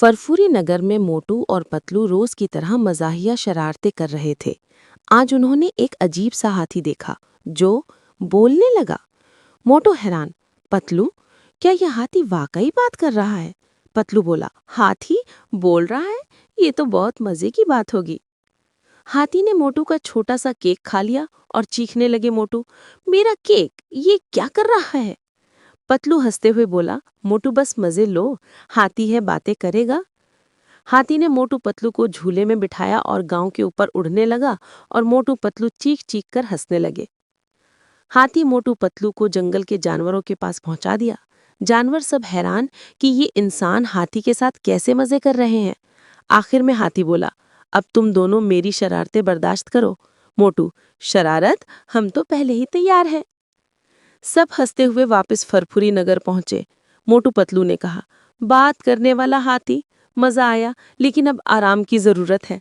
फरफुरी नगर में मोटू और पतलू रोज की तरह मजाहिया शरारतें कर रहे थे। आज उन्होंने एक अजीब सा हाथी देखा जो बोलने लगा। मोटू हैरान, पतलू, क्या यह हाथी वाकई बात कर रहा है? पतलू बोला, हाथी बोल रहा है? ये तो बहुत मजे की बात होगी। हाथी ने मोटू का छोटा सा केक खा लिया और चीखने लगे, मोटू, मेरा केक, ये क्या कर रहा है? पतलू हंसते हुए बोला, मोटू बस मजे लो, हाथी है बातें करेगा। हाथी ने मोटू पतलू को झूले में बिठाया और गांव के ऊपर उड़ने लगा और मोटू पतलू चीख चीख कर हंसने लगे। हाथी मोटू पतलू को जंगल के जानवरों के पास पहुंचा दिया। जानवर सब हैरान कि ये इंसान हाथी के साथ कैसे मजे कर रहे हैं। आखिर में हाथी बोला, अब तुम दोनों मेरी शरारतें बर्दाश्त करो। मोटू, शरारत? हम तो पहले ही तैयार हैं। सब हंसते हुए वापस फरफुरी नगर पहुंचे। मोटू पतलू ने कहा, बात करने वाला हाथी, मजा आया, लेकिन अब आराम की जरूरत है।